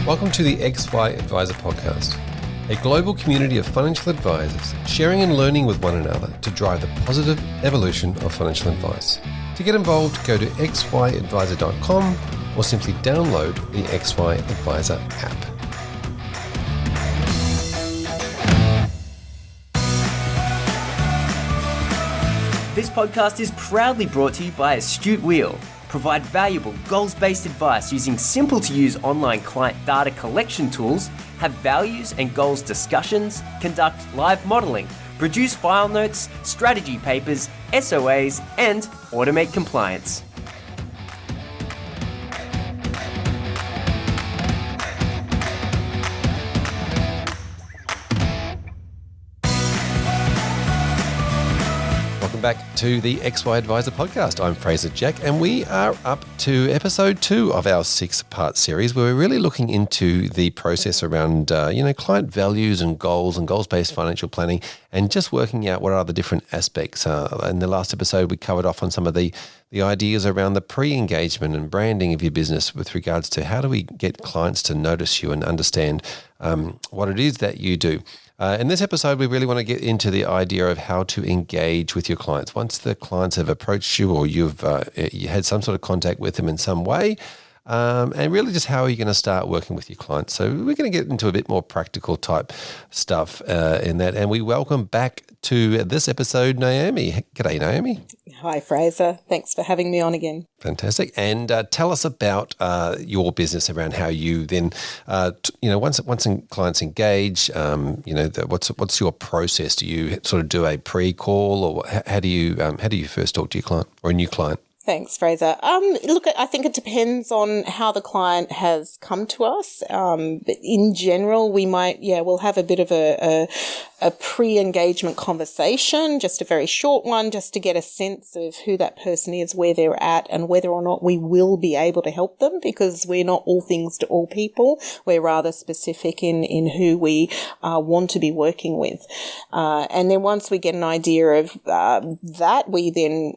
Welcome to the XY Advisor Podcast, a global community of financial advisors sharing and learning with one another to drive the positive evolution of financial advice. To get involved, go to xyadvisor.com or simply download the XY Advisor app. This podcast is proudly brought to you by Astute Wheel. Provide valuable, goals-based advice using simple-to-use online client data collection tools, have values and goals discussions, conduct live modelling, produce file notes, strategy papers, SOAs, and automate compliance. Back to the XY Advisor Podcast. I'm Fraser Jack, and we are up to episode 2 of our 6-part series where we're really looking into the process around, client values and goals-based financial planning, and just working out what are the different aspects. In the last episode, we covered off on some of the ideas around the pre-engagement and branding of your business with regards to how do we get clients to notice you and understand what it is that you do. In this episode, we really want to get into the idea of how to engage with your clients. Once the clients have approached you or you had some sort of contact with them in some way, and really just how are you going to start working with your clients. So we're going to get into a bit more practical type stuff in that. And we welcome back to this episode, Naomi. G'day, Naomi. Hi, Fraser. Thanks for having me on again. Fantastic. And tell us about your business around how you then, once clients engage, what's your process? Do you sort of do a pre-call, or how do you first talk to your client or a new client? Thanks, Fraser. Look, I think it depends on how the client has come to us. But in general, we'll have a bit of a pre-engagement conversation, just a very short one, just to get a sense of who that person is, where they're at, and whether or not we will be able to help them, because we're not all things to all people. We're rather specific in who we want to be working with. And then once we get an idea of that, we then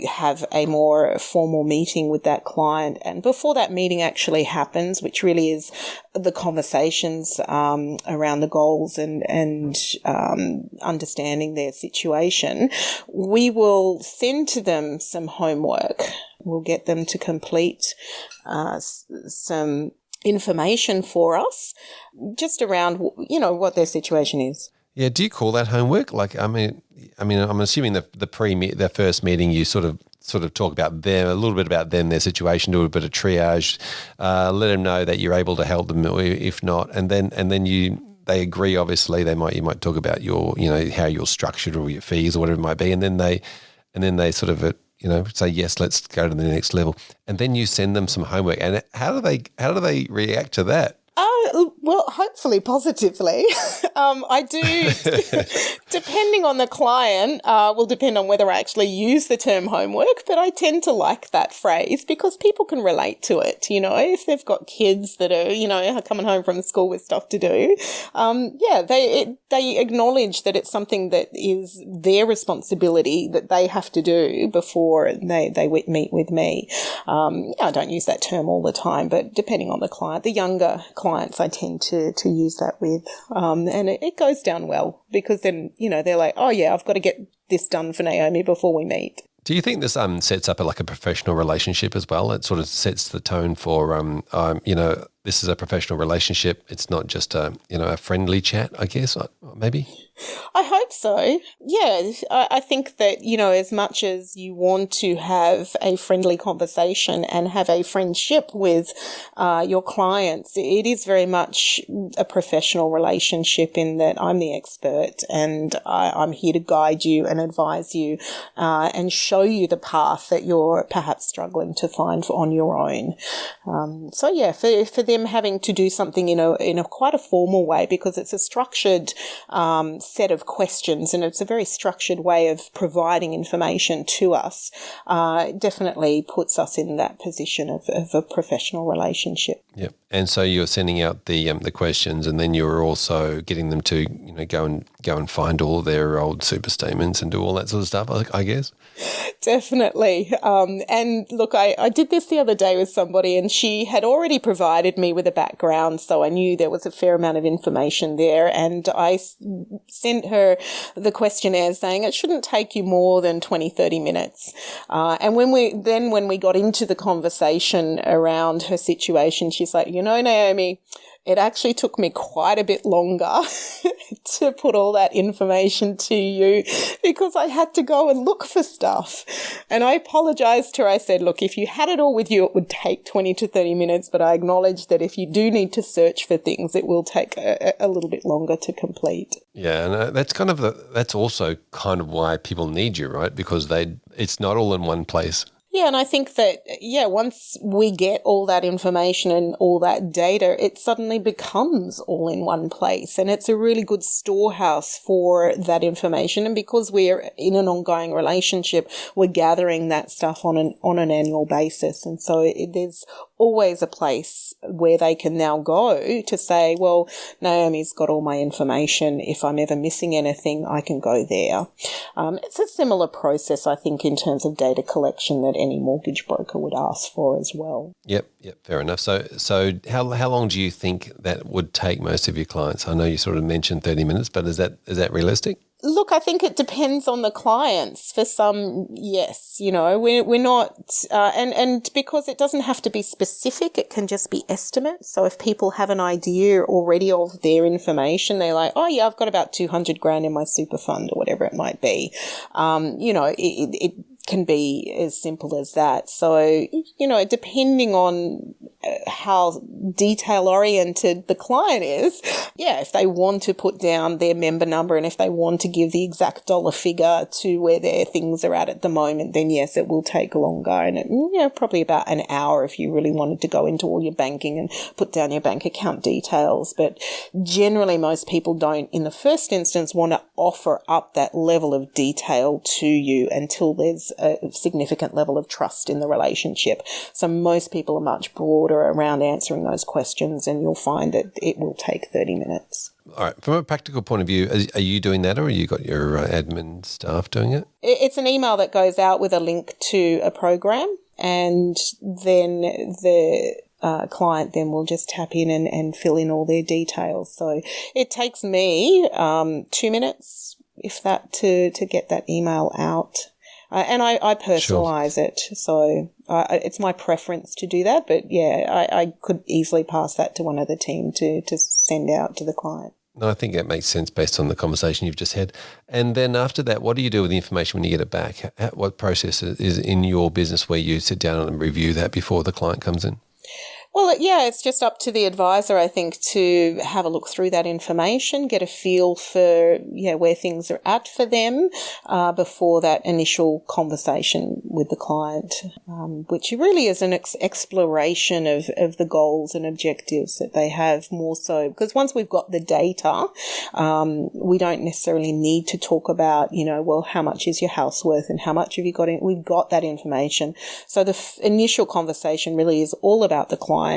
have a more formal meeting with that client. And before that meeting actually happens, which really is the conversations around the goals and understanding their situation, we will send to them some homework. We'll get them to complete some information for us just around, what their situation is. Yeah. Do you call that homework? I'm assuming the first meeting you sort of talk about them, a little bit about them, their situation, do a bit of triage, let them know that you're able to help them, if not, and then they agree. Obviously, you might talk about your, how you're structured or your fees or whatever it might be, and then they sort of say yes, let's go to the next level, and then you send them some homework. And how do they react to that? Well, hopefully positively. I do, depending on the client, will depend on whether I actually use the term homework, but I tend to like that phrase because people can relate to it. If they've got kids that are, coming home from school with stuff to do, they acknowledge that it's something that is their responsibility that they have to do before they meet with me. I don't use that term all the time, but depending on the client, the younger clients I tend to use that with, and it goes down well because then, they're like, oh yeah, I've got to get this done for Naomi before we meet. Do you think this sets up a professional relationship as well? It sort of sets the tone for, this is a professional relationship. It's not just a friendly chat, I guess, maybe? I hope so. Yeah, I think that, as much as you want to have a friendly conversation and have a friendship with your clients, it is very much a professional relationship in that I'm the expert and I'm here to guide you and advise you and show you the path that you're perhaps struggling to find on your own. For them having to do something in a quite a formal way, because it's a structured set of questions, and it's a very structured way of providing information to us, definitely puts us in that position of a professional relationship. Yep. And so you're sending out the questions, and then you're also getting them to go and find all their old super statements and do all that sort of stuff, I guess. Definitely. And look, I did this the other day with somebody, and she had already provided me with a background, so I knew there was a fair amount of information there. And I sent her the questionnaire saying it shouldn't take you more than 20, 30 minutes. And when we got into the conversation around her situation, she's like, Naomi, it actually took me quite a bit longer to put all that information to you because I had to go and look for stuff. And I apologized to her. I said, look, if you had it all with you, it would take 20 to 30 minutes, but I acknowledge that if you do need to search for things, it will take a little bit longer to complete. Yeah, and that's also kind of why people need you, right? Because it's not all in one place. Yeah, and I think that, once we get all that information and all that data, it suddenly becomes all in one place. And it's a really good storehouse for that information. And because we're in an ongoing relationship, we're gathering that stuff on an annual basis. And so there's always a place where they can now go to say, well, Naomi's got all my information. If I'm ever missing anything, I can go there. It's a similar process, I think, in terms of data collection that any mortgage broker would ask for as well. Yep, fair enough. So how long do you think that would take most of your clients? I know you sort of mentioned 30 minutes, but is that realistic? Look, I think it depends on the clients. For some, yes, we're not, and because it doesn't have to be specific, it can just be estimates. So if people have an idea already of their information, they're like, oh yeah, I've got about 200 grand in my super fund or whatever it might be. It can be as simple as that. So, depending on how detail-oriented the client is, if they want to put down their member number and if they want to give the exact dollar figure to where their things are at the moment, then yes, it will take longer. And probably about an hour if you really wanted to go into all your banking and put down your bank account details. But generally, most people don't, in the first instance, want to offer up that level of detail to you until there's a significant level of trust in the relationship. So most people are much broader around answering those questions, and you'll find that it will take 30 minutes. All right. From a practical point of view, are you doing that, or are you got your admin staff doing it? It's an email that goes out with a link to a program, and then the client then will just tap in and fill in all their details. So it takes me 2 minutes, if that, to get that email out. And I personalise it, so it's my preference to do that. But I could easily pass that to one of the team to send out to the client. No, I think that makes sense based on the conversation you've just had. And then after that, what do you do with the information when you get it back? What process is in your business where you sit down and review that before the client comes in? Well, it's just up to the advisor, I think, to have a look through that information, get a feel for, where things are at for them before that initial conversation with the client, which really is an exploration of the goals and objectives that they have more so. Because once we've got the data, we don't necessarily need to talk about, how much is your house worth and how much have you got in. We've got that information. So the initial conversation really is all about the client.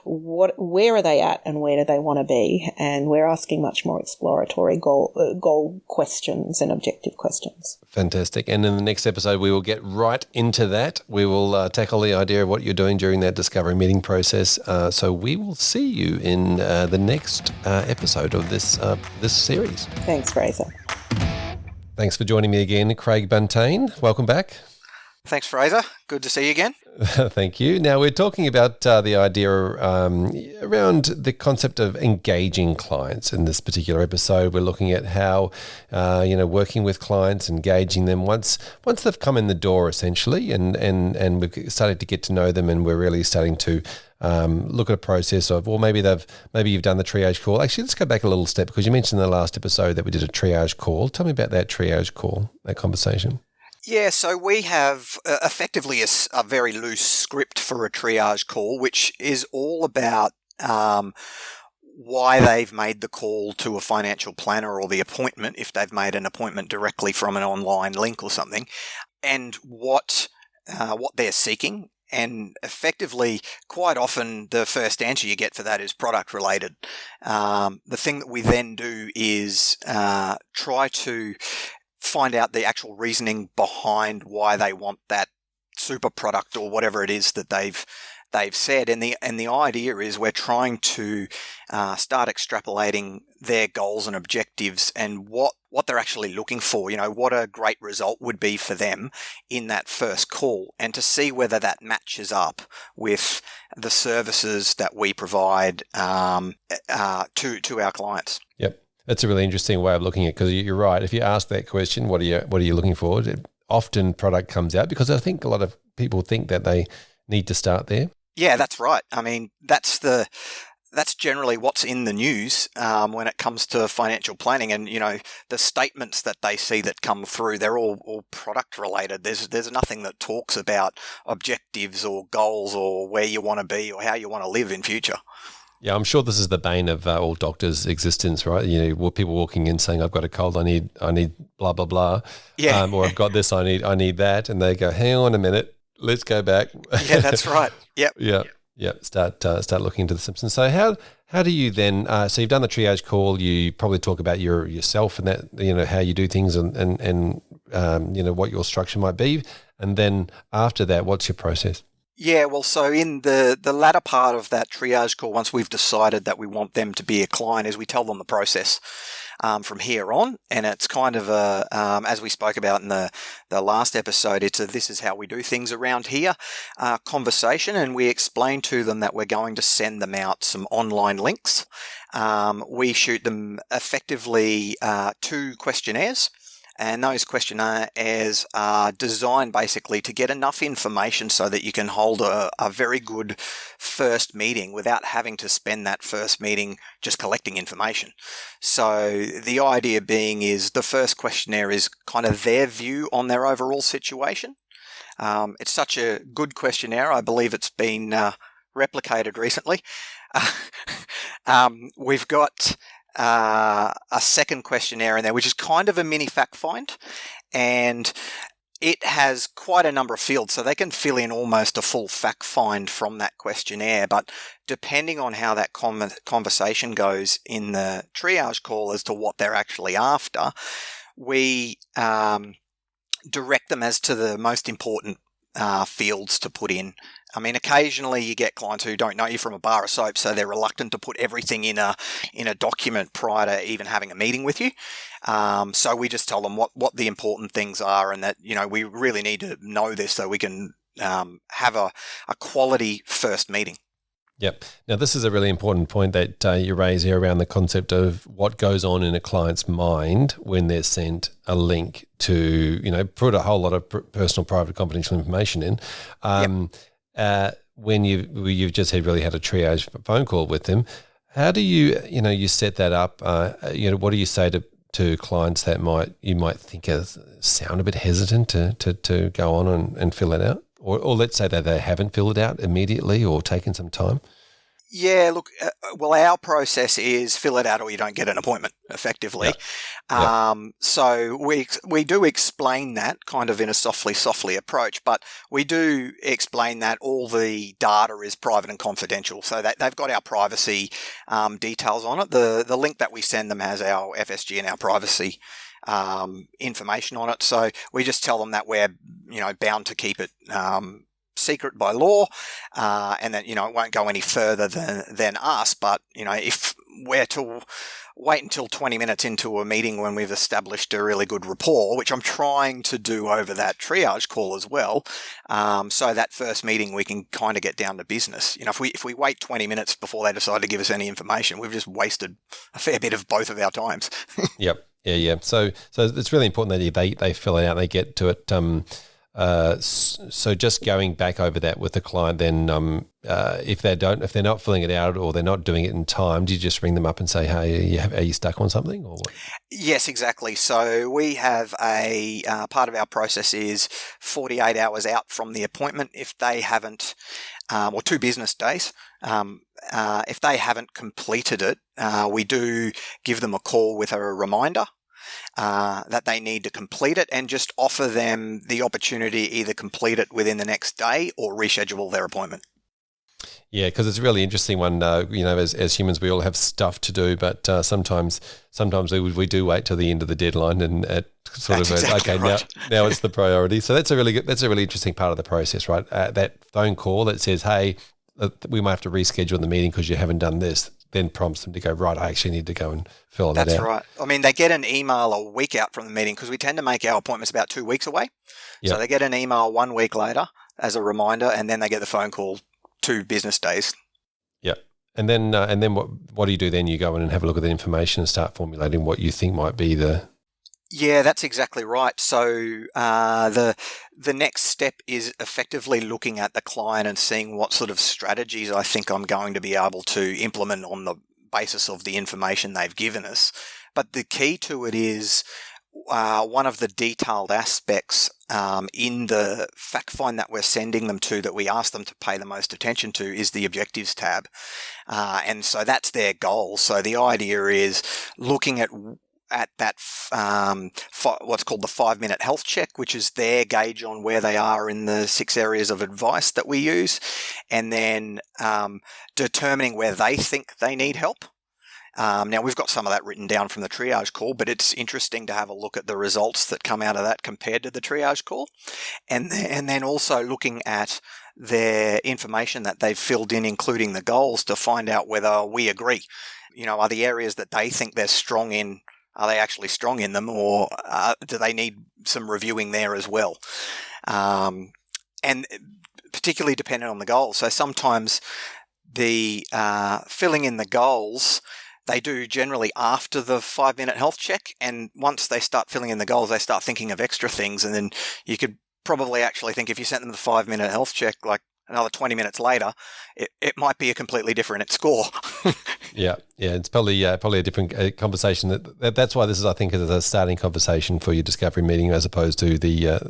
Where are they at and where do they want to be? And we're asking much more exploratory goal questions and objective questions. Fantastic. And in the next episode, we will get right into that. We will tackle the idea of what you're doing during that discovery meeting process. So we will see you in the next episode of this series. Thanks, Fraser. Thanks for joining me again, Craig Buntain. Welcome back. Thanks, Fraser. Good to see you again. Thank you. Now, we're talking about the idea around the concept of engaging clients in this particular episode. We're looking at how, working with clients, engaging them once they've come in the door, essentially, and we've started to get to know them, and we're really starting to look at a process of, maybe you've done the triage call. Actually, let's go back a little step, because you mentioned in the last episode that we did a triage call. Tell me about that triage call, that conversation. Yeah, so we have effectively a very loose script for a triage call, which is all about why they've made the call to a financial planner or the appointment, if they've made an appointment directly from an online link or something, and what they're seeking. And effectively, quite often, the first answer you get for that is product related. The thing that we then do is try to find out the actual reasoning behind why they want that super product or whatever it is that they've said. And the idea is we're trying to start extrapolating their goals and objectives and what they're actually looking for, what a great result would be for them in that first call, and to see whether that matches up with the services that we provide to our clients. Yep. That's a really interesting way of looking at it, because you're right. If you ask that question, what are you looking for? Often product comes out, because I think a lot of people think that they need to start there. Yeah, that's right. I mean, that's generally what's in the news when it comes to financial planning, and the statements that they see that come through, they're all product related. There's nothing that talks about objectives or goals or where you want to be or how you want to live in future. Yeah, I'm sure this is the bane of all doctors' existence, right? People walking in saying, "I've got a cold, I need blah blah blah," yeah, or "I've got this, I need that," and they go, "Hang on a minute, let's go back." Yeah, that's right. Yep. Yeah. Start looking into the symptoms. So how do you then? So you've done the triage call. You probably talk about yourself and that how you do things and what your structure might be, and then after that, what's your process? Yeah, well, so in the latter part of that triage call, once we've decided that we want them to be a client, is we tell them the process from here on. And it's kind of as we spoke about in the last episode, this is how we do things around here conversation. And we explain to them that we're going to send them out some online links. We shoot them effectively 2 questionnaires. And those questionnaires are designed basically to get enough information so that you can hold a very good first meeting without having to spend that first meeting just collecting information. So the idea being is the first questionnaire is kind of their view on their overall situation. It's such a good questionnaire. I believe it's been replicated recently. We've got a second questionnaire in there, which is kind of a mini fact find, and it has quite a number of fields, so they can fill in almost a full fact find from that questionnaire. But depending on how that conversation goes in the triage call as to what they're actually after, we direct them as to the most important fields to put in. I mean, occasionally you get clients who don't know you from a bar of soap, so they're reluctant to put everything in a document prior to even having a meeting with you. So we just tell them what the important things are, and that we really need to know this so we can have a quality first meeting. Yep. Now, this is a really important point that you raise here around the concept of what goes on in a client's mind when they're sent a link to, put a whole lot of personal, private, confidential information in. When you've just really had a triage phone call with them, how do you set that up? What do you say to clients that you might think sound a bit hesitant to go on and fill it out? Or let's say that they haven't filled it out immediately or taken some time? Yeah, look, well, our process is fill it out or you don't get an appointment, effectively. Yeah. So we do explain that kind of in a softly approach, but we do explain that all the data is private and confidential, so that they've got our privacy details on it. The link that we send them has our FSG and our privacy information on it. So we just tell them that we're bound to keep it secret by law, and that it won't go any further than us. But if we're to wait until 20 minutes into a meeting when we've established a really good rapport, which I'm trying to do over that triage call as well, so that first meeting we can kind of get down to business. If we wait 20 minutes before they decide to give us any information, we've just wasted a fair bit of both of our times. Yep. Yeah. So it's really important that they fill it out, they get to it So just going back over that with the client, then if they're not filling it out or they're not doing it in time, do you just ring them up and say, "Hey, are you stuck on something?" Or what? Yes, exactly. So we have a part of our process is 48 hours out from the appointment if they haven't, or 2 business days. If they haven't completed it, we do give them a call with a reminder that they need to complete it, and just offer them the opportunity to either complete it within the next day or reschedule their appointment. Yeah, because it's a really interesting one. As humans, we all have stuff to do, but sometimes we do wait till the end of the deadline, and now it's the priority. So that's a really interesting part of the process, right? That phone call that says, "Hey, we might have to reschedule the meeting because you haven't done this," then prompts them to go, right, I actually need to go and fill that out. That's right. I mean, they get an email a week out from the meeting because we tend to make our appointments about 2 weeks away. Yep. So they get an email 1 week later as a reminder, and then they get the phone call 2 business days. Yeah. And then what do you do then? You go in and have a look at the information and start formulating what you think might be the... Yeah, that's exactly right. So the next step is effectively looking at the client and seeing what sort of strategies I think I'm going to be able to implement on the basis of the information they've given us. But the key to it is one of the detailed aspects in the fact find that we're sending them to, that we ask them to pay the most attention to, is the objectives tab. And so that's their goal. So the idea is looking at that what's called the 5-minute health check, which is their gauge on where they are in the 6 areas of advice that we use, and then determining where they think they need help. Now, we've got some of that written down from the triage call, but it's interesting to have a look at the results that come out of that compared to the triage call. And then also looking at their information that they've filled in, including the goals, to find out whether we agree. Are the areas that they think they're strong in, are they actually strong in them, or do they need some reviewing there as well? And particularly dependent on the goals. So sometimes the filling in the goals, they do generally after the 5-minute health check. And once they start filling in the goals, they start thinking of extra things. And then you could probably actually think, if you sent them the 5-minute health check, like another 20 minutes later, it might be a completely different score. Yeah, it's probably a different conversation. That's why this is, I think, is a starting conversation for your discovery meeting, as opposed to the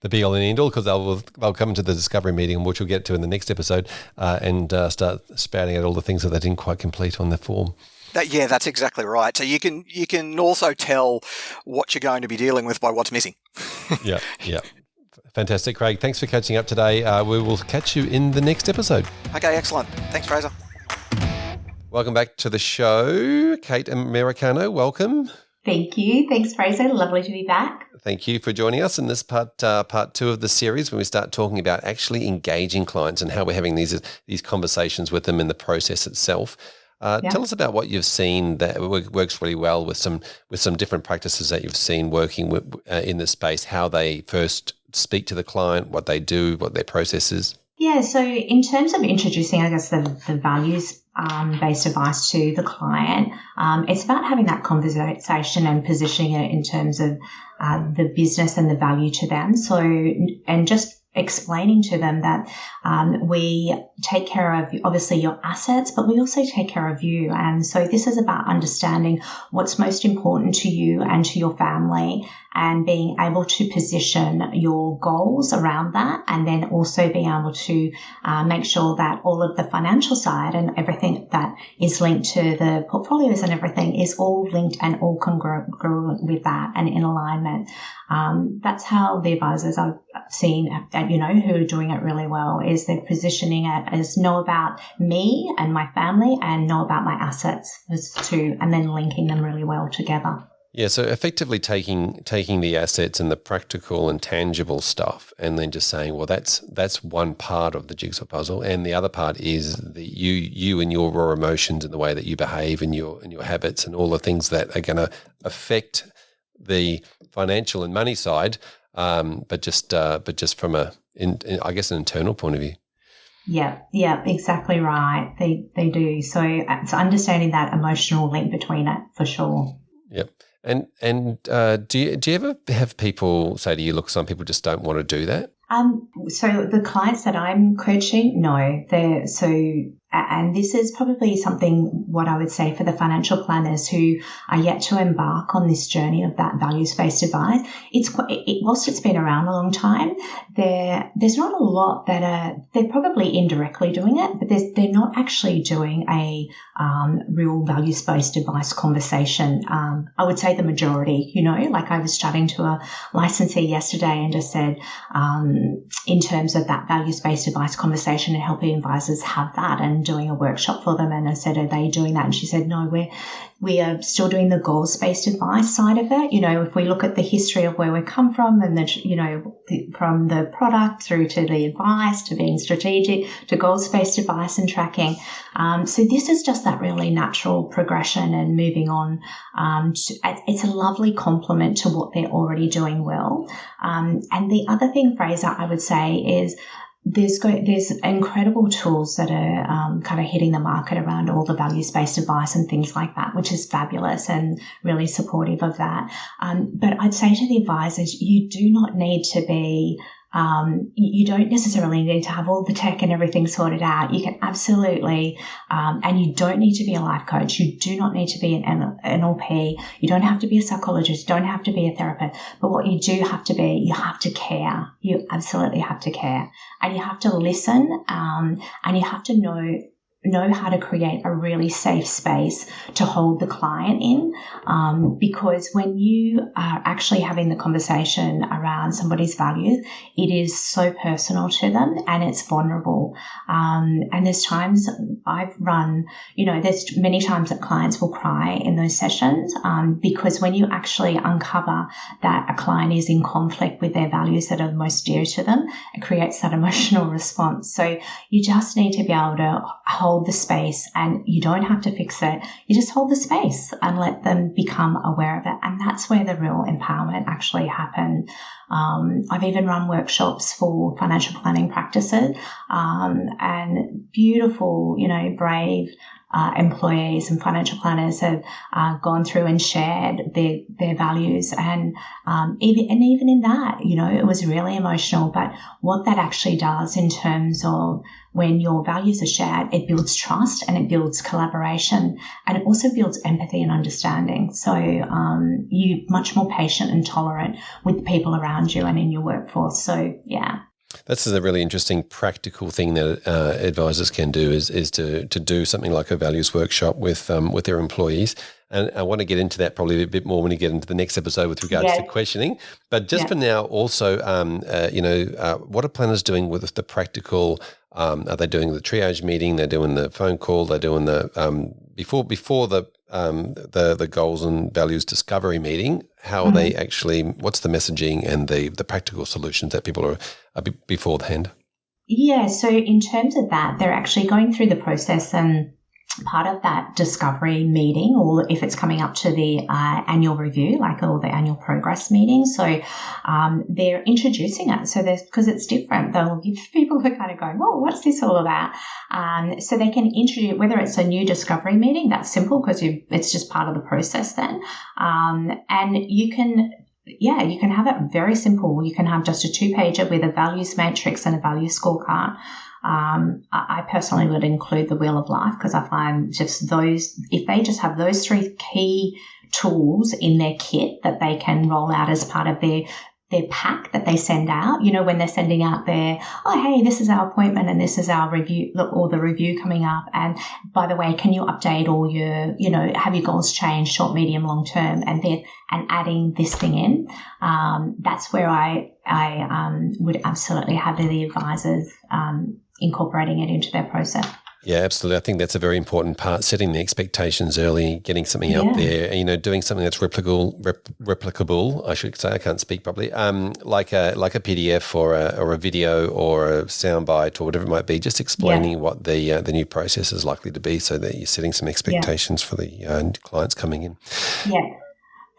be all and end all, because they'll come to the discovery meeting, which we'll get to in the next episode, and start spouting out all the things that they didn't quite complete on the form. That's exactly right. So you can also tell what you're going to be dealing with by what's missing. Yeah. Fantastic, Craig. Thanks for catching up today. We will catch you in the next episode. Okay, excellent. Thanks, Fraser. Welcome back to the show. Kate Americano, welcome. Thank you. Thanks, Fraser. Lovely to be back. Thank you for joining us in this part 2 of the series, when we start talking about actually engaging clients and how we're having these conversations with them in the process itself. Tell us about what you've seen that works really well with some different practices that you've seen working in this space, how they first speak to the client, what they do, what their process is. Yeah, so in terms of introducing, I guess, the values-based advice to the client, it's about having that conversation and positioning it in terms of the business and the value to them. So, and just explaining to them that we take care of, obviously, your assets, but we also take care of you. And so this is about understanding what's most important to you and to your family, and being able to position your goals around that, and then also being able to make sure that all of the financial side and everything that is linked to the portfolios and everything is all linked and all congruent with that and in alignment. That's how the advisors I've seen, who are doing it really well, is they're positioning it as know about me and my family and know about my assets as two, and then linking them really well together. Yeah, so effectively taking the assets and the practical and tangible stuff, and then just saying, well, that's one part of the jigsaw puzzle, and the other part is you and your raw emotions and the way that you behave and your habits and all the things that are going to affect the financial and money side, but just from an internal point of view. Yeah, exactly right. They do. So it's understanding that emotional link between it, for sure. Yep. And do you ever have people say to you, look, some people just don't want to do that? So the clients that I'm coaching, no, and this is probably something what I would say for the financial planners who are yet to embark on this journey of that values-based advice. Whilst it's been around a long time, there's not a lot they're probably indirectly doing it, but they're not actually doing a real values-based advice conversation. I would say the majority, like I was chatting to a licensee yesterday and just said, in terms of that values-based advice conversation and helping advisors have that and doing a workshop for them. And I said, are they doing that? And she said, no, we are still doing the goals-based advice side of it. If we look at the history of where we come from and from the product through to the advice to being strategic to goals-based advice and tracking. So this is just that really natural progression and moving on. It's a lovely complement to what they're already doing well. And the other thing, Fraser, I would say is there's incredible tools that are kind of hitting the market around all the values-based advice and things like that, which is fabulous and really supportive of that. But I'd say to the advisors, you do not need to be you don't necessarily need to have all the tech and everything sorted out. You can absolutely, and you don't need to be a life coach. You do not need to be an NLP. You don't have to be a psychologist. You don't have to be a therapist. But what you do have to be, you have to care. You absolutely have to care. And you have to listen, and you have to know how to create a really safe space to hold the client in, because when you are actually having the conversation around somebody's values, it is so personal to them and it's vulnerable. And there's times I've run, there's many times that clients will cry in those sessions, because when you actually uncover that a client is in conflict with their values that are most dear to them, it creates that emotional response. So you just need to be able to hold the space, and you don't have to fix it. You just hold the space and let them become aware of it. And that's where the real empowerment actually happens. I've even run workshops for financial planning practices, and beautiful, brave employees and financial planners have gone through and shared their values, and even in that, it was really emotional. But what that actually does in terms of when your values are shared, it builds trust and it builds collaboration, and it also builds empathy and understanding. So you're much more patient and tolerant with the people around you and in your workforce. So yeah. That's a really interesting practical thing that advisors can do is to do something like a values workshop with their employees. And I want to get into that probably a bit more when we get into the next episode with regards to questioning. But just for now, also, what are planners doing with the practical? Are they doing the triage meeting? They're doing the phone call. They're doing the before the goals and values discovery meeting. How are they actually? What's the messaging and the practical solutions that people are beforehand? Yeah. So in terms of that, they're actually going through the process and. Part of that discovery meeting, or if it's coming up to the annual review, or the annual progress meeting. So they're introducing it. So because it's different, they'll give people who are kind of going, oh, what's this all about? So they can introduce, whether it's a new discovery meeting, that's simple because it's just part of the process then. And you can have it very simple. You can have just a 2-pager with a values matrix and a values scorecard. I personally would include the Wheel of Life because I find just those, if they just have those 3 key tools in their kit that they can roll out as part of their pack that they send out, when they're sending out hey, this is our appointment and this is our review, or the review coming up. And by the way, can you update all your, have your goals changed, short, medium, long term, and adding this thing in. That's where I would absolutely have the advisors incorporating it into their process. Yeah, absolutely. I think that's a very important part, setting the expectations early, getting something out there, and, doing something that's replicable, I should say, I can't speak properly, like a PDF or a video or a soundbite or whatever it might be, just explaining what the new process is likely to be so that you're setting some expectations for the clients coming in. Yeah.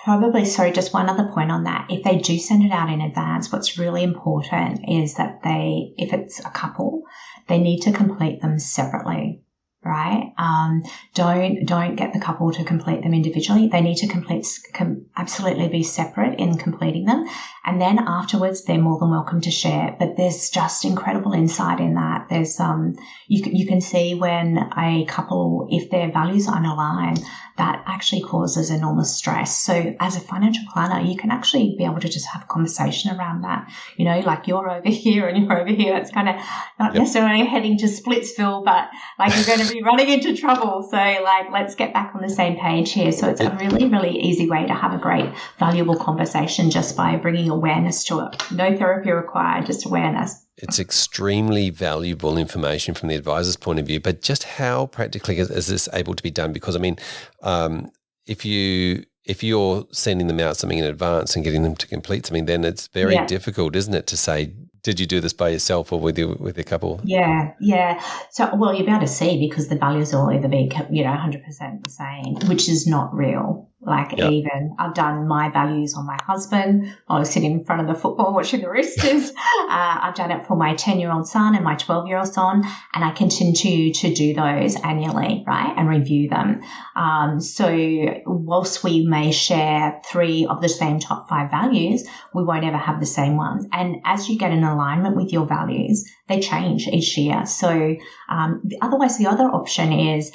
Probably, sorry, just one other point on that. If they do send it out in advance, what's really important is that if it's a couple, they need to complete them separately. right? Don't get the couple to complete them individually. They need to absolutely be separate in completing them. And then afterwards, they're more than welcome to share. But there's just incredible insight in that. There's you can see when a couple, if their values aren't aligned, that actually causes enormous stress. So as a financial planner, you can actually be able to just have a conversation around that. You know, like you're over here and you're over here. It's kind of not necessarily heading to Splitsville, but like you're going to be running into trouble. So like, let's get back on the same page here. So it's a really, really easy way to have a great, valuable conversation just by bringing awareness to it. No therapy required, just awareness. It's extremely valuable information from the advisor's point of view, but just how practically is this able to be done? Because, I mean, if you're sending them out something in advance and getting them to complete something, then it's very difficult, isn't it, to say, did you do this by yourself or with a couple? Yeah. So, well, you'll be able to see because the values will either be, 100% the same, which is not real. Like even I've done my values on my husband. I was sitting in front of the football watching the Roosters. I've done it for my 10-year-old son and my 12-year-old son, and I continue to do those annually, right, and review them. So whilst we may share 3 of the same top 5 values, we won't ever have the same ones. And as you get in alignment with your values, they change each year. So otherwise, the other option is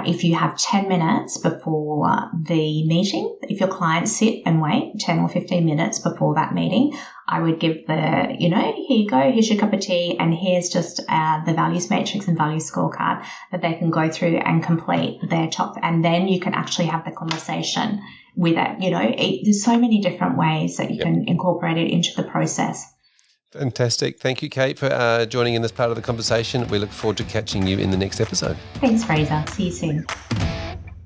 if you have 10 minutes before the meeting, if your clients sit and wait 10 or 15 minutes before that meeting, I would give here you go, here's your cup of tea, and here's just the values matrix and values scorecard that they can go through and complete their top, and then you can actually have the conversation with it. There's so many different ways that you can incorporate it into the process. Fantastic. Thank you, Kate, for joining in this part of the conversation. We look forward to catching you in the next episode. Thanks, Fraser. See you soon.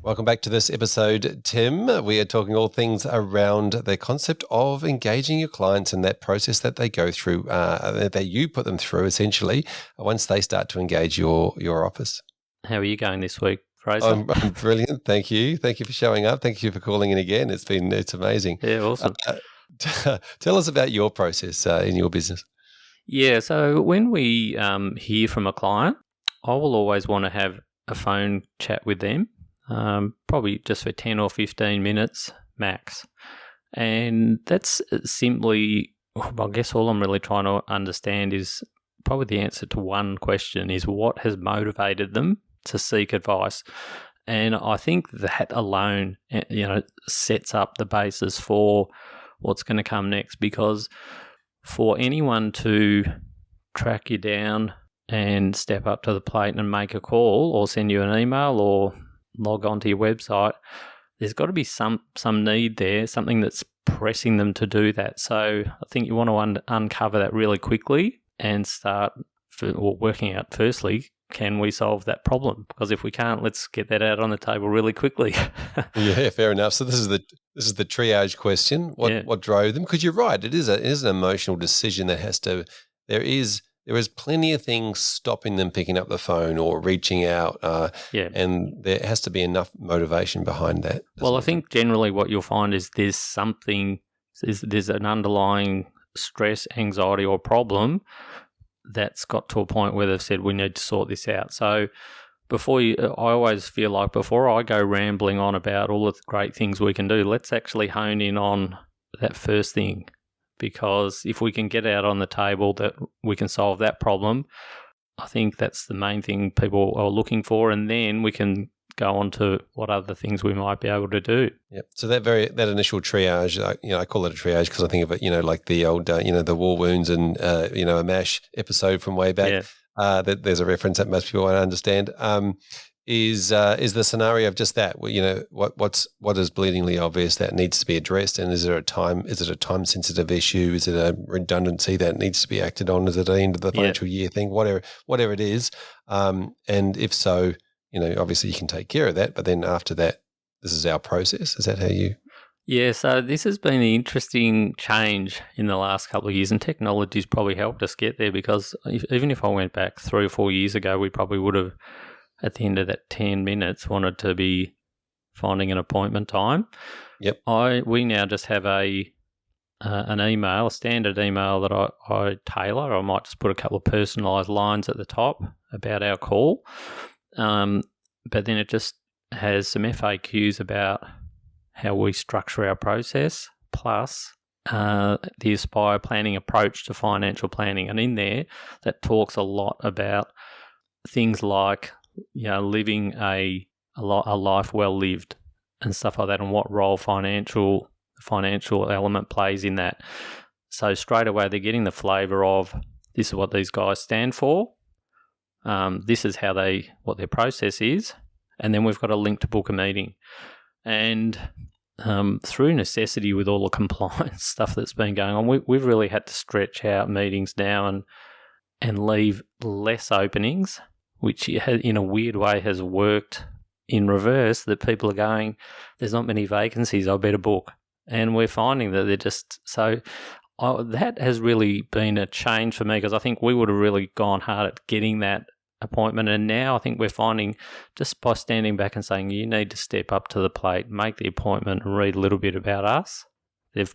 Welcome back to this episode, Tim. We are talking all things around the concept of engaging your clients and that process that they go through, that you put them through, essentially, once they start to engage your office. How are you going this week, Fraser? I'm brilliant. Thank you. Thank you for showing up. Thank you for calling in again. It's amazing. Yeah, awesome. Tell us about your process in your business. Yeah, so when we hear from a client, I will always want to have a phone chat with them, probably just for 10 or 15 minutes max. And that's simply, I guess all I'm really trying to understand is probably the answer to one question is what has motivated them to seek advice. And I think that alone, sets up the basis for what's going to come next, because for anyone to track you down and step up to the plate and make a call or send you an email or log onto your website, there's got to be some need there, something that's pressing them to do that. So I think you want to uncover that really quickly and start working out, firstly, can we solve that problem? Because if we can't, let's get that out on the table really quickly. Yeah, fair enough. So this is the triage question. What drove them? Because you're right, it is an emotional decision that has to. There is plenty of things stopping them picking up the phone or reaching out. And there has to be enough motivation behind that. Well, I think generally what you'll find is there's an underlying stress, anxiety, or problem that's got to a point where they've said we need to sort this out. So I always feel like before I go rambling on about all of the great things we can do, let's actually hone in on that first thing, because if we can get out on the table that we can solve that problem, I think that's the main thing people are looking for, and then we can go on to what other things we might be able to do. Yep. So that initial triage, I call it a triage because I think of it, like the old, the war wounds and, a MASH episode from way back. That there's a reference that most people won't understand. Is the scenario of just that? What is bleedingly obvious that needs to be addressed, and is it a time sensitive issue? Is it a redundancy that needs to be acted on? Is it the end of the financial year thing? Whatever it is, and if so, obviously you can take care of that. But then after that, this is our process. Is that how you? Yeah, so this has been an interesting change in the last couple of years, and technology's probably helped us get there, because even if I went back 3 or 4 years ago, we probably would have, at the end of that 10 minutes, wanted to be finding an appointment time. Yep. We now just have an email, a standard email that I tailor. I might just put a couple of personalised lines at the top about our call. But then it just has some FAQs about how we structure our process, plus the Aspire planning approach to financial planning. And in there, that talks a lot about things like, living a life well lived and stuff like that, and what role financial element plays in that. So straight away, they're getting the flavour of, this is what these guys stand for. This is what their process is. And then we've got a link to book a meeting. And through necessity, with all the compliance stuff that's been going on, we've really had to stretch out meetings now and leave less openings, which in a weird way has worked in reverse, that people are going, there's not many vacancies, I better book. And we're finding that they're just so... that has really been a change for me, because I think we would have really gone hard at getting that appointment. And now I think we're finding, just by standing back and saying, you need to step up to the plate, make the appointment and read a little bit about us. They've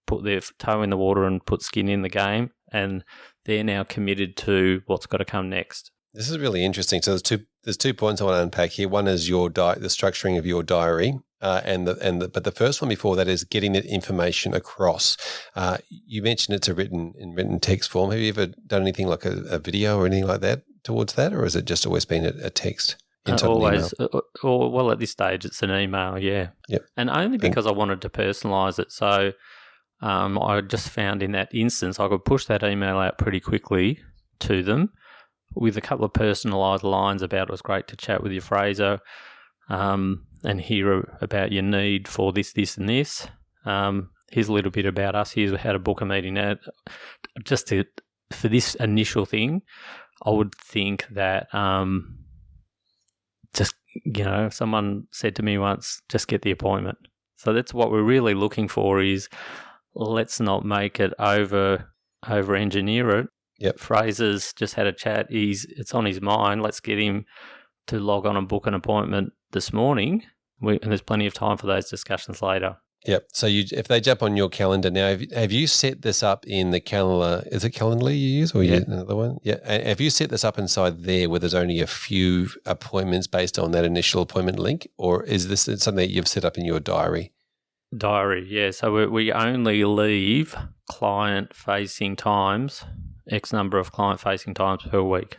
put their toe in the water and put skin in the game, and they're now committed to what's got to come next. This is really interesting. So there's two points I want to unpack here. One is the structuring of your diary, but the first one before that is getting that information across. You mentioned it's in written text form. Have you ever done anything like a video or anything like that towards that, or has it just always been a text? Always. Well, at this stage, it's an email, yeah. Yep. And only because I wanted to personalise it. So I just found in that instance I could push that email out pretty quickly to them with a couple of personalised lines about, it was great to chat with you, Fraser, and hear about your need for this, this and this. Here's a little bit about us. Here's how to book a meeting. Now, for this initial thing, I would think that someone said to me once, just get the appointment. So that's what we're really looking for, is let's not make it over-engineer it. Yep. Fraser's just had a chat. It's on his mind. Let's get him to log on and book an appointment this morning. And there's plenty of time for those discussions later. Yep. So if they jump on your calendar now, have you set this up in the calendar? Is it Calendly you use, or another one? Yeah. Have you set this up inside there where there's only a few appointments based on that initial appointment link, or is this something that you've set up in your diary? Diary, yeah. So we only leave client-facing times, X number of client-facing times per week,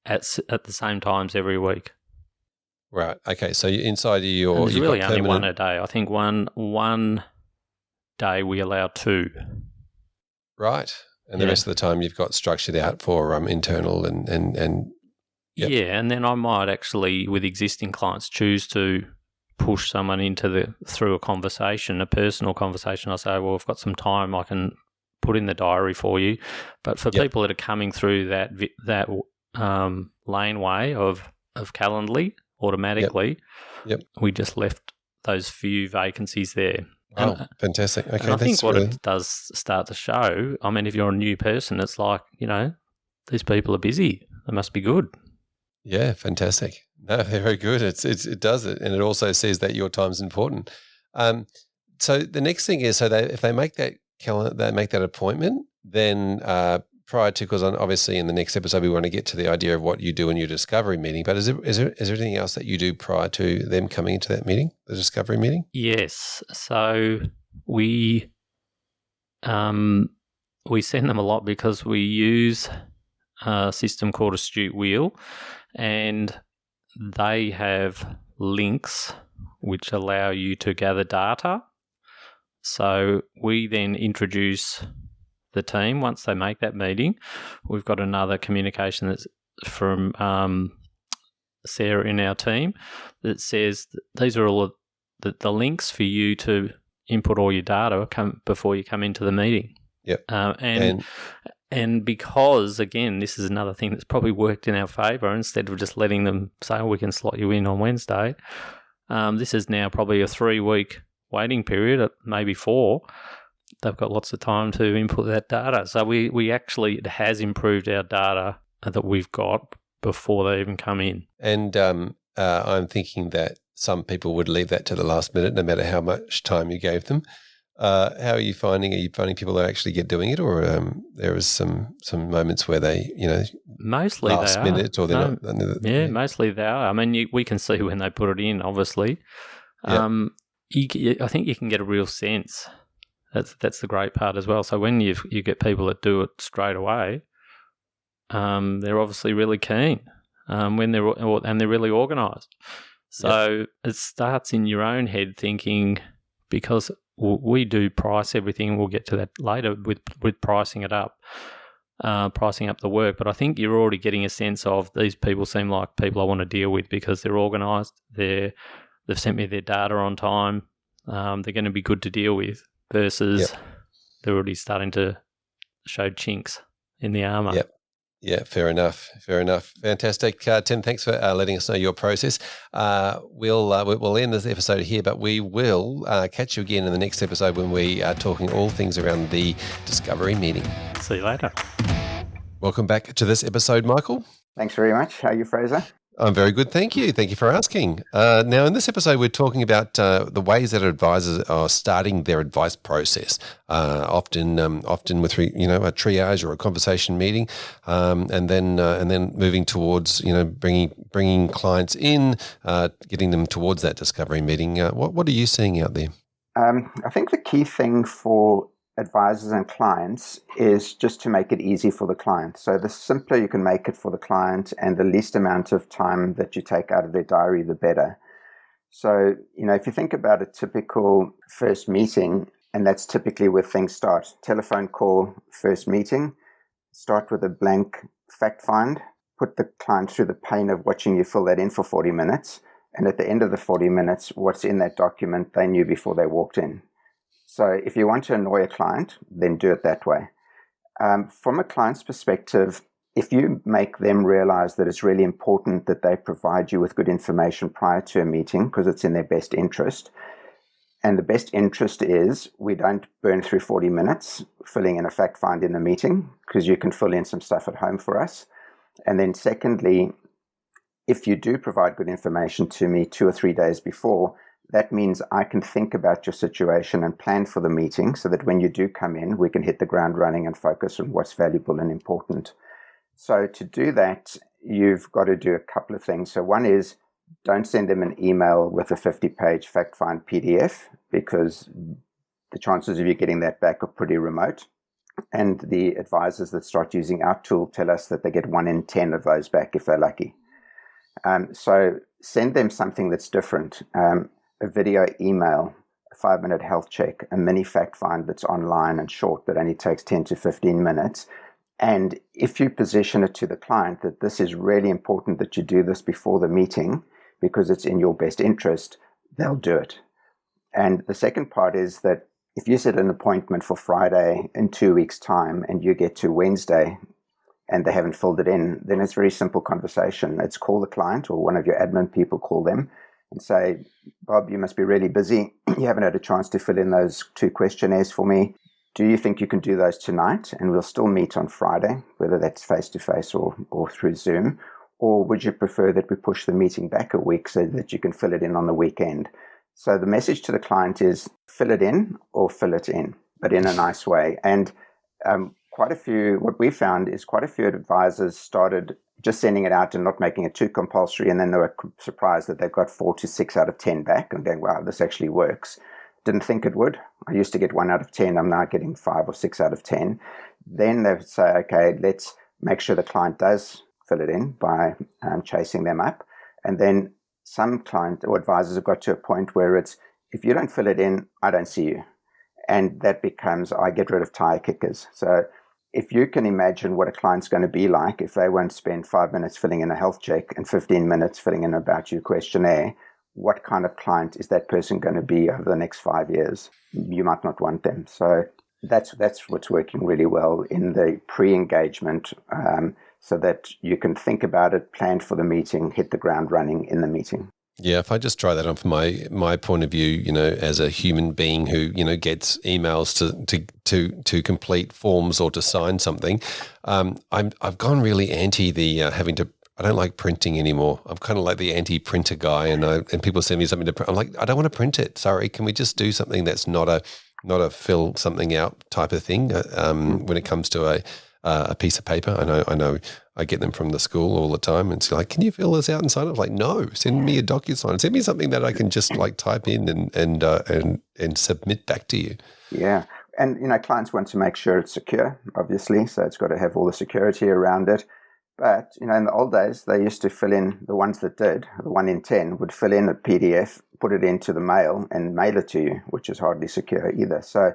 at the same times every week. Right. Okay. So inside your, there's really only one a day. I think one day we allow two. Right. And the rest of the time you've got structured out for internal and yep. Yeah. And then I might actually, with existing clients, choose to push someone through a conversation, a personal conversation. I say, well, I've got some time, I can put in the diary for you. But for people that are coming through that laneway of Calendly automatically, we just left those few vacancies there. Oh, fantastic. Okay, and I think what it does start to show, I mean, if you're a new person, it's like, these people are busy. They must be good. Yeah, fantastic. No, very good. It does it, and it also says that your time's important. So the next thing is, if they make that appointment, then prior to, because obviously in the next episode we want to get to the idea of what you do in your discovery meeting. But is there anything else that you do prior to them coming into that meeting, the discovery meeting? Yes. So we send them a lot because we use a system called Astute Wheel, and they have links which allow you to gather data. So we then introduce the team. Once they make that meeting, we've got another communication that's from Sarah in our team that says that these are all the links for you to input all your data before you come into the meeting. Yep. And because, again, this is another thing that's probably worked in our favour, instead of just letting them say, we can slot you in on Wednesday, this is now probably a 3-week waiting period, maybe 4. They've got lots of time to input that data. So we actually, it has improved our data that we've got before they even come in. And I'm thinking that some people would leave that to the last minute, no matter how much time you gave them. How are you finding? Are you finding people that actually get doing it, or there was some moments where they, mostly last they are. minute, or they're not? Yeah, mostly they are. I mean, we can see when they put it in. Obviously, I think you can get a real sense. That's the great part as well. So when you get people that do it straight away, they're obviously really keen. When they're really organised. So it starts in your own head thinking, because we do price everything. We'll get to that later with pricing it up, pricing up the work. But I think you're already getting a sense of these people seem like people I want to deal with because they're organised. They've sent me their data on time. They're going to be good to deal with versus they're already starting to show chinks in the armour. Yep. Yeah, fair enough. Fantastic. Tim, thanks for letting us know your process. We'll end this episode here, but we will catch you again in the next episode when we are talking all things around the discovery meeting. See you later. Welcome back to this episode, Michael. Thanks very much. How are you, Fraser? I'm very good, thank you. Thank you for asking. Now, in this episode, we're talking about the ways that advisors are starting their advice process. Often with a triage or a conversation meeting, and then moving towards bringing clients in, getting them towards that discovery meeting. What are you seeing out there? I think the key thing for advisors and clients is just to make it easy for the client. So the simpler you can make it for the client and the least amount of time that you take out of their diary, the better. So, if you think about a typical first meeting, and that's typically where things start. Telephone call, first meeting, start with a blank fact find, put the client through the pain of watching you fill that in for 40 minutes. And at the end of the 40 minutes, what's in that document they knew before they walked in. So if you want to annoy a client, then do it that way. From a client's perspective, if you make them realize that it's really important that they provide you with good information prior to a meeting because it's in their best interest, and the best interest is we don't burn through 40 minutes filling in a fact find in the meeting because you can fill in some stuff at home for us. And then secondly, if you do provide good information to me 2 or 3 days before, that means I can think about your situation and plan for the meeting so that when you do come in, we can hit the ground running and focus on what's valuable and important. So to do that, you've got to do a couple of things. So one is don't send them an email with a 50-page fact find PDF because the chances of you getting that back are pretty remote. And the advisors that start using our tool tell us that they get 1 in 10 of those back if they're lucky. So send them something that's different. A video email, a 5-minute health check, a mini fact find that's online and short that only takes 10 to 15 minutes. And if you position it to the client that this is really important that you do this before the meeting because it's in your best interest, they'll do it. And the second part is that if you set an appointment for Friday in 2 weeks' time and you get to Wednesday and they haven't filled it in, then it's a very simple conversation. It's call the client or one of your admin people, call them and say, Bob, you must be really busy. You haven't had a chance to fill in those 2 questionnaires for me. Do you think you can do those tonight? And we'll still meet on Friday, whether that's face-to-face or through Zoom. Or would you prefer that we push the meeting back a week so that you can fill it in on the weekend? So the message to the client is fill it in or fill it in, but in a nice way. And what we found is quite a few advisors started just sending it out and not making it too compulsory. And then they were surprised that they got 4 to 6 out of 10 back and going, wow, this actually works. Didn't think it would. I used to get 1 out of 10. I'm now getting 5 or 6 out of 10. Then they would say, okay, let's make sure the client does fill it in by chasing them up. And then some client or advisors have got to a point where it's, if you don't fill it in, I don't see you. And that becomes, I get rid of tire kickers. So if you can imagine what a client's going to be like if they won't spend 5 minutes filling in a health check and 15 minutes filling in an about you questionnaire, what kind of client is that person going to be over the next 5 years? You might not want them. So that's what's working really well in the pre-engagement, so that you can think about it, plan for the meeting, hit the ground running in the meeting. Yeah, if I just try that on from my point of view, as a human being who, gets emails to complete forms or to sign something, I've gone really anti the having to. I don't like printing anymore. I'm kind of like the anti-printer guy, and people send me something to print. I'm like, I don't want to print it. Sorry, can we just do something that's not a not a fill something out type of thing. When it comes to a piece of paper, I know I get them from the school all the time. And it's like, can you fill this out and sign up? Like, no, send me a DocuSign. Send me something that I can just like type in and submit back to you. Yeah. And, clients want to make sure it's secure, obviously. So it's got to have all the security around it. But, in the old days, they used to fill in, the ones that did, the 1 in 10 would fill in a PDF, put it into the mail and mail it to you, which is hardly secure either. So,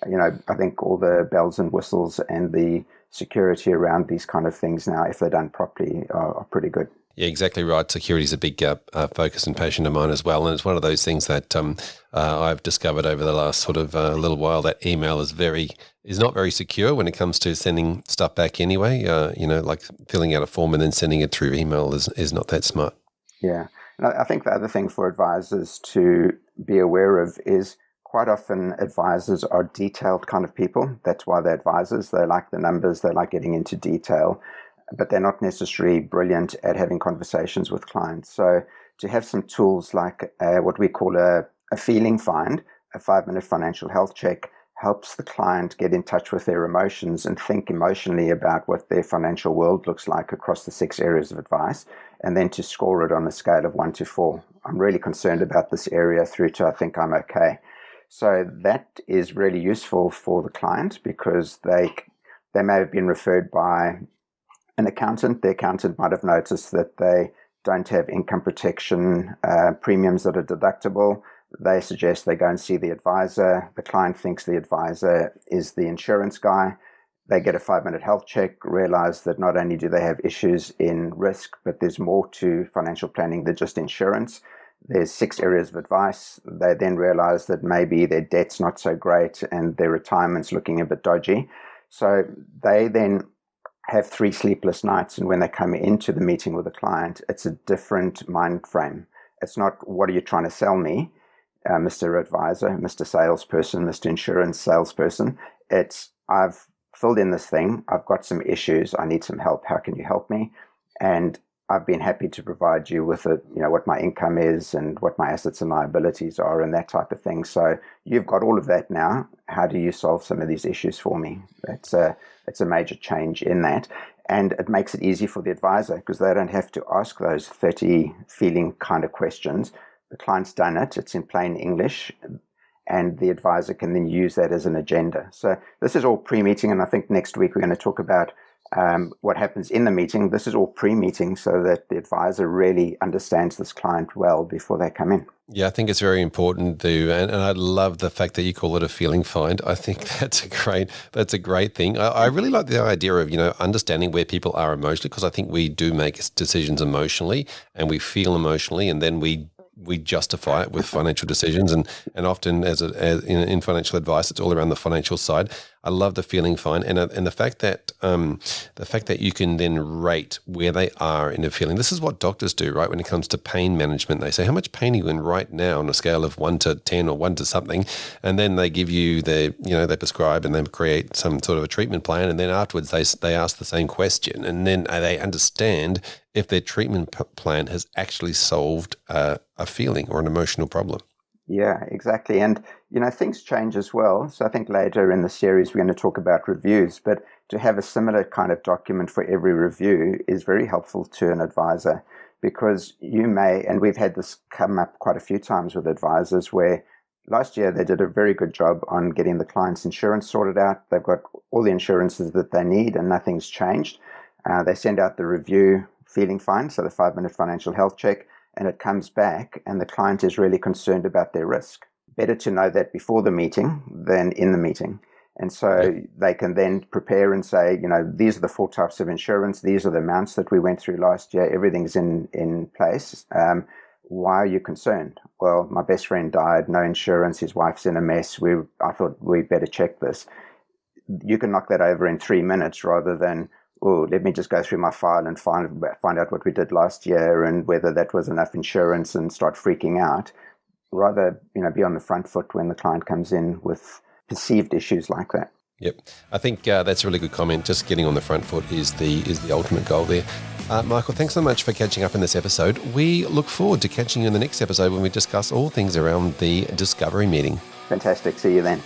I think all the bells and whistles and the security around these kind of things now, if they're done properly, are pretty good. Yeah, exactly right. Security is a big focus and passion of mine as well. And it's one of those things that I've discovered over the last sort of little while that email is not very secure when it comes to sending stuff back anyway. Like filling out a form and then sending it through email is not that smart. Yeah. And I think the other thing for advisors to be aware of is quite often advisors are detailed kind of people. That's why they're advisors. They like the numbers. They like getting into detail. But they're not necessarily brilliant at having conversations with clients. So to have some tools like what we call a feeling find, a 5-minute financial health check, helps the client get in touch with their emotions and think emotionally about what their financial world looks like across the 6 areas of advice, and then to score it on a scale of 1 to 4. I'm really concerned about this area through to I think I'm okay. So that is really useful for the client because they may have been referred by an accountant. The accountant might have noticed that they don't have income protection premiums that are deductible. They suggest they go and see the advisor. The client thinks the advisor is the insurance guy. They get a 5-minute health check, realize that not only do they have issues in risk, but there's more to financial planning than just insurance. There's 6 areas of advice. They then realize that maybe their debt's not so great and their retirement's looking a bit dodgy. So they then have 3 sleepless nights, and when they come into the meeting with a client, it's a different mind frame. It's not, what are you trying to sell me, Mr. Advisor, Mr. Salesperson, Mr. Insurance Salesperson. It's, I've filled in this thing, I've got some issues, I need some help, how can you help me? And I've been happy to provide you with what my income is and what my assets and liabilities are and that type of thing. So you've got all of that now. How do you solve some of these issues for me? It's a major change in that. And it makes it easy for the advisor because they don't have to ask those 30 feeling kind of questions. The client's done it. It's in plain English. And the advisor can then use that as an agenda. So this is all pre-meeting. And I think next week we're going to talk about what happens in the meeting. This is all pre-meeting so that the advisor really understands this client well before they come in. Yeah, I think it's very important too, and I love the fact that you call it a feeling find. I think that's a great thing. I really like the idea of understanding where people are emotionally, because I think we do make decisions emotionally and we feel emotionally, and then we justify it with financial decisions, and often as in financial advice, it's all around the financial side. I love the feeling find, and the fact that you can then rate where they are in a feeling. This is what doctors do, right? When it comes to pain management, they say, how much pain are you in right now on a scale of 1 to 10 or 1 to something, and then they give you they prescribe and they create some sort of a treatment plan, and then afterwards they ask the same question, and then they understand if their treatment plan has actually solved a feeling or an emotional problem. Yeah, exactly. And, things change as well. So I think later in the series, we're going to talk about reviews, but to have a similar kind of document for every review is very helpful to an advisor, because you may, and we've had this come up quite a few times with advisors where last year they did a very good job on getting the client's insurance sorted out. They've got all the insurances that they need and nothing's changed. They send out the review feeling fine, so the 5-minute financial health check, and it comes back and the client is really concerned about their risk. Better to know that before the meeting than in the meeting. And so they can then prepare and say, these are the 4 types of insurance. These are the amounts that we went through last year. Everything's in place. Why are you concerned? Well, my best friend died, no insurance. His wife's in a mess. I thought we better check this. You can knock that over in 3 minutes rather than, let me just go through my file and find out what we did last year and whether that was enough insurance and start freaking out. Rather, be on the front foot when the client comes in with perceived issues like that. Yep. I think that's a really good comment. Just getting on the front foot is the ultimate goal there. Michael, thanks so much for catching up in this episode. We look forward to catching you in the next episode when we discuss all things around the discovery meeting. Fantastic. See you then.